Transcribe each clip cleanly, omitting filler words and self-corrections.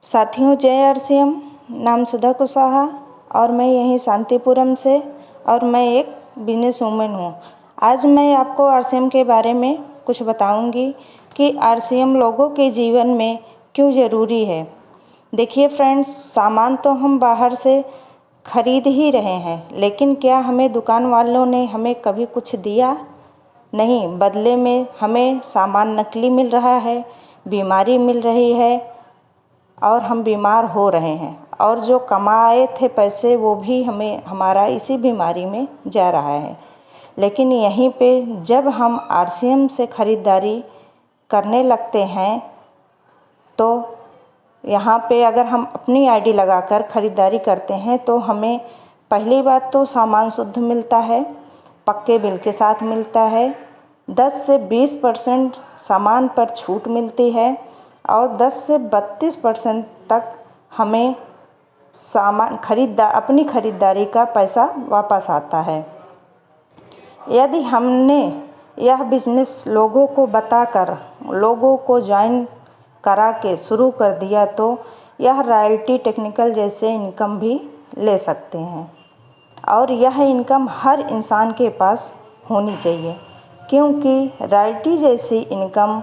साथियों, जय आरसीएम। नाम सुधा कुशवाहा और मैं यहीं शांतिपुरम से और मैं एक बिजनेस वूमेन हूँ। आज मैं आपको आरसीएम के बारे में कुछ बताऊंगी कि आरसीएम लोगों के जीवन में क्यों ज़रूरी है। देखिए फ्रेंड्स, सामान तो हम बाहर से खरीद ही रहे हैं, लेकिन क्या हमें दुकान वालों ने हमें कभी कुछ दिया? नहीं, बदले में हमें सामान नकली मिल रहा है, बीमारी मिल रही है और हम बीमार हो रहे हैं, और जो कमाए थे पैसे वो भी हमारा इसी बीमारी में जा रहा है। लेकिन यहीं पे जब हम आरसीएम से ख़रीदारी करने लगते हैं तो यहाँ पे अगर हम अपनी आईडी लगाकर ख़रीदारी करते हैं तो हमें पहली बात तो सामान शुद्ध मिलता है, पक्के बिल के साथ मिलता है, 10 से 20% सामान पर छूट मिलती है और 10 से 32% तक हमें सामान अपनी ख़रीदारी का पैसा वापस आता है। यदि हमने यह बिजनेस लोगों को बताकर, लोगों को ज्वाइन करा के शुरू कर दिया तो यह रॉयल्टी टेक्निकल जैसे इनकम भी ले सकते हैं, और यह इनकम हर इंसान के पास होनी चाहिए, क्योंकि रॉयल्टी जैसी इनकम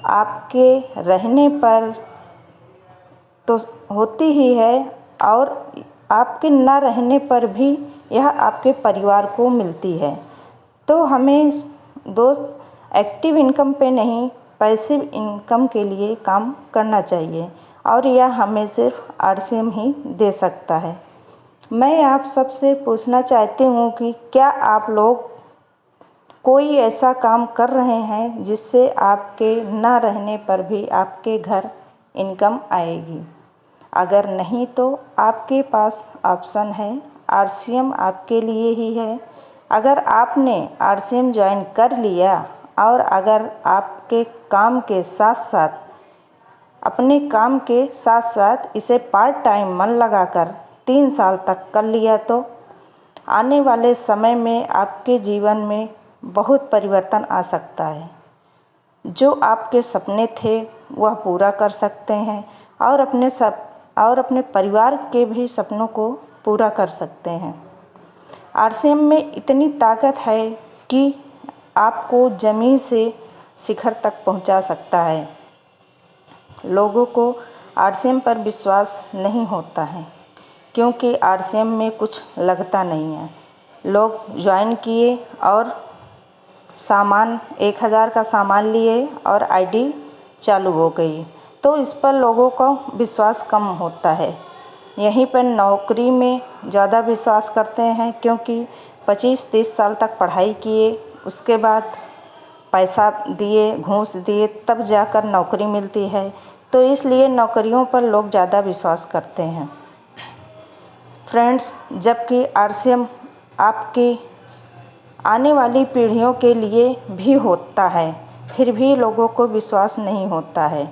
आपके रहने पर तो होती ही है और आपके ना रहने पर भी यह आपके परिवार को मिलती है। तो हमें दोस्त एक्टिव इनकम पे नहीं, पैसिव इनकम के लिए काम करना चाहिए, और यह हमें सिर्फ आरसीएम ही दे सकता है। मैं आप सबसे पूछना चाहती हूँ कि क्या आप लोग कोई ऐसा काम कर रहे हैं जिससे आपके ना रहने पर भी आपके घर इनकम आएगी? अगर नहीं तो आपके पास ऑप्शन है, आरसीएम आपके लिए ही है। अगर आपने आरसीएम ज्वाइन कर लिया और अगर आपके काम के साथ साथ, अपने काम के साथ साथ इसे पार्ट टाइम मन लगाकर 3 साल तक कर लिया तो आने वाले समय में आपके जीवन में बहुत परिवर्तन आ सकता है। जो आपके सपने थे वह पूरा कर सकते हैं और अपने परिवार के भी सपनों को पूरा कर सकते हैं। आरसीएम में इतनी ताकत है कि आपको ज़मीन से शिखर तक पहुंचा सकता है। लोगों को आरसीएम पर विश्वास नहीं होता है क्योंकि आरसीएम में कुछ लगता नहीं है। लोग ज्वाइन किए और सामान 1000 का सामान लिए और आईडी चालू हो गई, तो इस पर लोगों का विश्वास कम होता है। यहीं पर नौकरी में ज़्यादा विश्वास करते हैं, क्योंकि 25-30 साल तक पढ़ाई किए, उसके बाद पैसा दिए, घूस दिए, तब जाकर नौकरी मिलती है, तो इसलिए नौकरियों पर लोग ज़्यादा विश्वास करते हैं। फ्रेंड्स, जबकि आरसीएम आपकी आने वाली पीढ़ियों के लिए भी होता है, फिर भी लोगों को विश्वास नहीं होता है।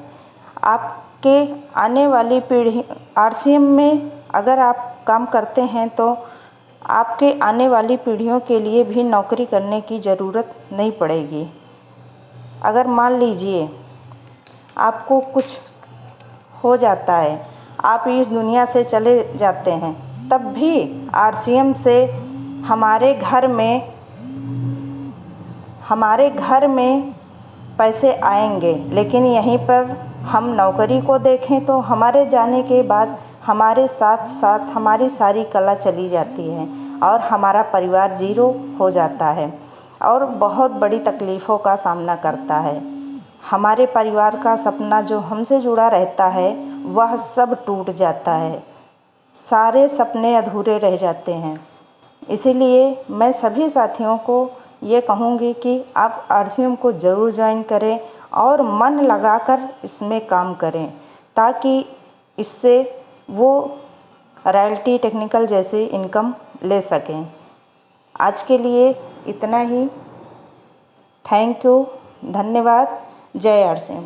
आपके आने वाली पीढ़ी आरसीएम में अगर आप काम करते हैं तो आपके आने वाली पीढ़ियों के लिए भी नौकरी करने की ज़रूरत नहीं पड़ेगी। अगर मान लीजिए आपको कुछ हो जाता है, आप इस दुनिया से चले जाते हैं, तब भी आरसीएम से हमारे घर में पैसे आएंगे। लेकिन यहीं पर हम नौकरी को देखें तो हमारे जाने के बाद हमारे साथ साथ हमारी सारी कला चली जाती है और हमारा परिवार ज़ीरो हो जाता है और बहुत बड़ी तकलीफ़ों का सामना करता है। हमारे परिवार का सपना जो हमसे जुड़ा रहता है वह सब टूट जाता है, सारे सपने अधूरे रह जाते हैं। इसीलिए मैं सभी साथियों को ये कहूँगी कि आप आरसीएम को ज़रूर ज्वाइन करें और मन लगाकर इसमें काम करें, ताकि इससे वो रॉयल्टी टेक्निकल जैसे इनकम ले सकें। आज के लिए इतना ही। थैंक यू, धन्यवाद। जय आरसीएम।